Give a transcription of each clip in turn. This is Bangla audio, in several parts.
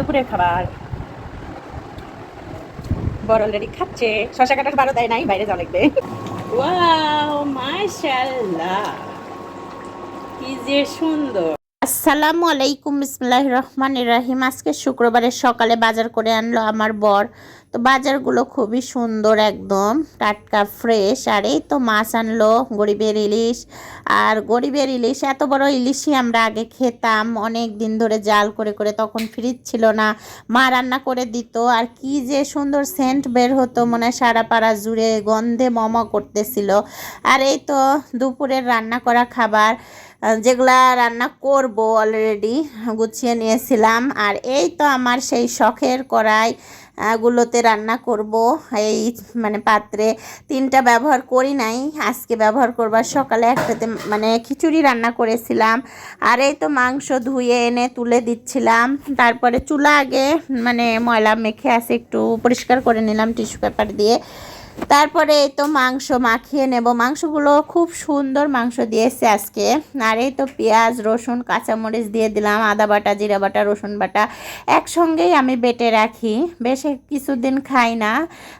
দুপুরের খাবার বড় অলরেডি খাচ্ছে। শশা কাটার বারো দেয় নাই, বাইরে যাওয়া লাগবে। ওয়াও মাশাআল্লাহ, কি যে সুন্দর। আসসালামু আলাইকুম, বিসমিল্লাহির রহমানির রহিম। আজকে শুক্রবারের সকালে বাজার করে আনলো আমার বর। তো বাজারগুলো খুবই সুন্দর, একদম টাটকা ফ্রেশ। আর এই তো মাছ আনলো গরিবের ইলিশ। আর গরিবের ইলিশ, এত বড় ইলিশই আমরা আগে খেতাম অনেক দিন ধরে জাল করে করে, তখন ফ্রিজ ছিল না, মা রান্না করে দিত। আর কি যে সুন্দর সেন্ট বের হতো, মনে হয় সারা পাড়া জুড়ে গন্ধে মমা করতেছিল। আর এই তো দুপুরের রান্না করা খাবার, যেগুলা রান্না করব অলরেডি গুছিয়ে নিয়েছিলাম। আর এই তো আমার সেই শখের কড়াই গুলোতে রান্না করব। এই মানে পাত্রে তিনটা ব্যবহার করি নাই, আজকে ব্যবহার করবার। সকালে একটাতে মানে খিচুড়ি রান্না করেছিলাম। আর এই তো মাংস ধুয়ে এনে তুলে দিচ্ছিলাম। তারপরে চুলা আগে মানে ময়লা মেখে আছে, একটু পরিষ্কার করে নিলাম টিস্যু পেপার দিয়ে। তারপরে এই তো মাংস মাখিয়ে নেব। মাংসগুলো খুব সুন্দর মাংস দিয়েছে আজকে। আর এই তো পেঁয়াজ রসুন কাঁচামরিচ দিয়ে দিলাম, আদা বাটা জিরা বাটা রসুন বাটা একসঙ্গেই আমি বেটে রাখি। বেশ কিছুদিন খাই না,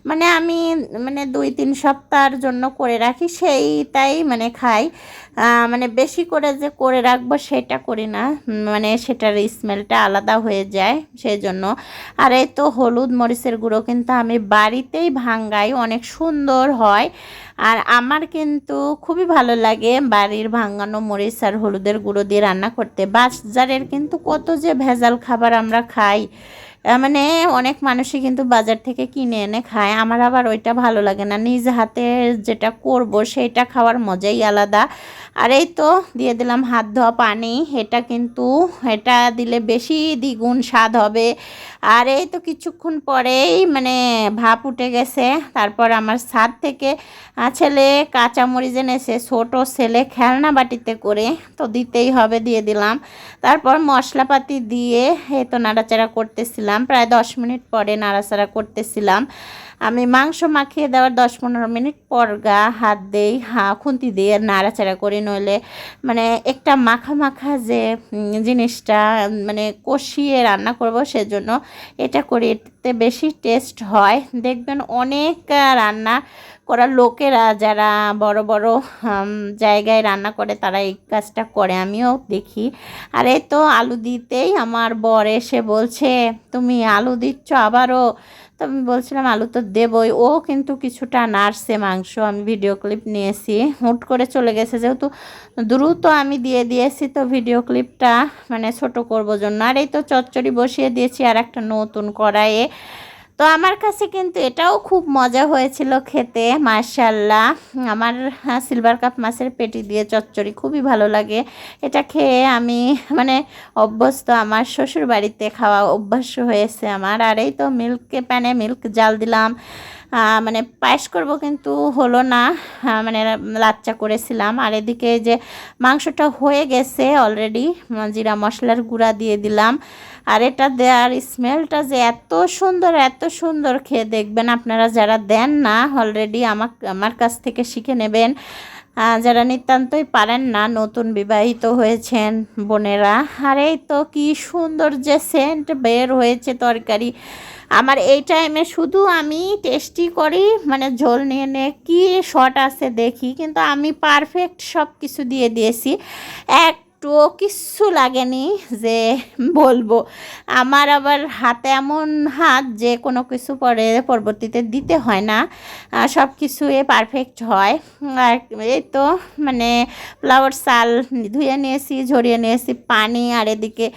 মানে আমি মানে 2-3 সপ্তাহের জন্য করে রাখি, সেইটাই মানে খাই। মানে বেশি করে যে করে রাখবো সেটা করি না, মানে সেটার স্মেলটা আলাদা হয়ে যায় সেই জন্য। আর এই তো হলুদ মরিচের গুঁড়ো কিন্তু আমি বাড়িতেই ভাঙ্গাই, অনেক সুন্দর হয়। আর আমার কিন্তু খুবই ভালো লাগে বাড়ির ভাঙ্গানো মরিচ আর হলুদের গুঁড়ো দিয়ে রান্না করতে। বাজারের কিন্তু কত যে ভেজাল খাবার আমরা খাই, মানে অনেক মানুষই কিন্তু বাজার থেকে কিনে এনে খায়। আমার আবার ওইটা ভালো লাগে না, নিজ হাতে যেটা করব সেটা খাওয়ার মজাই আলাদা। আর এই তো দিয়ে দিলাম হাত ধোয়া পানি, এটা দিলে বেশি দ্বিগুণ স্বাদ হবে। আর এই তো কিছুক্ষণ পরেই মানে ভাপ উঠে গেছে। তারপর আমার ছাদ থেকে ছেলে কাঁচামরিচ এনেছে, ছোটো ছেলে খেলনা বাটিতে করে, তো দিতেই হবে, দিয়ে দিলাম। তারপর মশলাপাতি দিয়ে এই তো নাড়াচাড়া করতেছিলাম, প্রায় 10 মিনিট পরে নাড়াচাড়া করতেছিলাম। আমি মাংস মাখিয়ে দেওয়ার 10-15 মিনিট পর হাত দেই, খুন্তি দিয়ে নাড়াচাড়া করি, নইলে মানে একটা মাখা মাখা যে জিনিসটা মানে কষিয়ে রান্না করব সেজন্য এটা করি, এতে বেশি টেস্ট হয়। দেখবেন অনেক রান্না করা লোকেরা যারা বড় বড় জায়গায় রান্না করে তারা এই কাজটা করে, আমিও দেখি। আর এই তো আলু দিতেই আমার বর এসে বলছে, তুমি আলু দিচ্ছ আবারও? তো আমি বলছিলাম আলু তো দেবই। ও কিন্তু কিছুটা নাড়ছে মাংস, আমি ভিডিও ক্লিপ নিয়েছি। হুট করে চলে গেছে, যেহেতু দ্রুত আমি দিয়ে দিয়েছি, তো ভিডিও ক্লিপটা মানে ছোট করব জন্য। আর এই তো চচ্চড়ি বসিয়ে দিয়েছি আর একটা নতুন কড়াইয়ে। তো আমার কাছে কিন্তু এটাও খুব মজা হয়েছিল খেতে, মাশাআল্লাহ। আমার সিলভার কাপ মাছের পেটি দিয়ে চচ্চড়ি খুবই ভালো লাগে। এটা খেয়ে আমি মানে অভ্যস্ত, আমার শ্বশুর বাড়িতে খাওয়া অভ্যাস হয়েছে আমার। আর এই তো প্যানে মিল্ক জাল দিলাম, মানে পায়েস করব কিন্তু হলো না, মানে লাচ্চা করেছিলাম। আর এদিকে যে মাংসটা হয়ে গেছে অলরেডি, জিরা মশলার গুঁড়া দিয়ে দিলাম। আর এটা দেওয়ার স্মেলটা যে এত সুন্দর, এত সুন্দর, খেয়ে দেখবেন আপনারা যারা দেন না অলরেডি আমার কাছ থেকে শিখে নেবেন। যারা নিতান্তই পারেন না, নতুন বিবাহিত হয়েছেন বোনেরা। আর এই তো কি সুন্দর যে সেন্ট বের হয়েছে তরকারি। আমার এই টাইমে শুধু আমি টেস্টি করি, মানে ঝোল নিয়ে নিয়ে কী শট আছে দেখি, কিন্তু আমি পারফেক্ট সব কিছু দিয়ে দিয়েছি, একটুও কিচ্ছু লাগেনি যে বলবো। আমার আবার হাতে এমন হাত যে কোনো কিছু পরবর্তীতে দিতে হয় না, সব কিছু পারফেক্ট হয়। আর এই তো মানে ফ্লাওয়ার চাল ধুয়ে নিয়েছি, ঝরিয়ে নিয়েছি পানি। আর এদিকে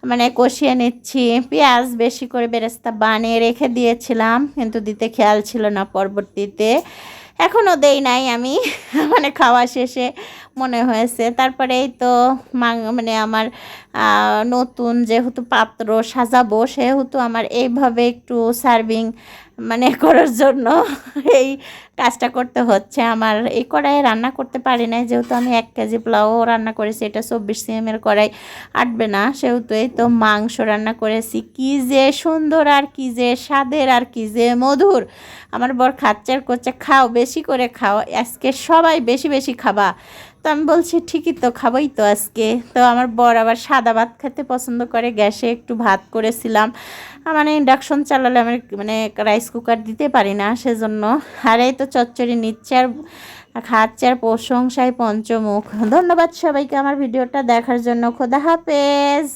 মানে কষিয়ে নিচ্ছি, পেঁয়াজ বেশি করে বেরেস্তা বানিয়ে রেখে দিয়েছিলাম, কিন্তু দিতে খেয়াল ছিল না পরবর্তীতে, এখনও দেই নাই আমি মানে খাওয়া শেষে মনে হয়েছে। তারপরে এই তো মানে আমার নতুন যেহেতু পাত্র সাজাবো, সেহেতু আমার এইভাবে একটু সার্ভিং মানে করার জন্য এই কাজটা করতে হচ্ছে। আমার এই কড়াইয়ে রান্না করতে পারি না, যেহেতু আমি 1 কেজি পোলাও রান্না করেছি, এটা 24 cm কড়াই আটবে না, সেহেতু এই তো মাংস রান্না করেছি। কি যে সুন্দর, আর কি যে স্বাদের, আর কি যে মধুর। আমার বর খাচ্চার করছে, খাও বেশি করে খাও, আজকে সবাই বেশি বেশি খাবা। তো আমি বলছি ঠিকই তো, খাবোই তো আজকে। তো আমার বর আবার সাদা ভাত খেতে পছন্দ করে, গ্যাসে একটু ভাত করেছিলাম। মানে ইন্ডাকশন চালালে আমি মানে রাইস কুকার দিতে পারি না, সেজন্য। আর এই তো চচ্চড়ি নিচ্ছে আর খাচ্ছে আর প্রশংসায় পঞ্চমুখ। ধন্যবাদ সবাইকে আমার ভিডিওটা দেখার জন্য। খোদা হাফেজ।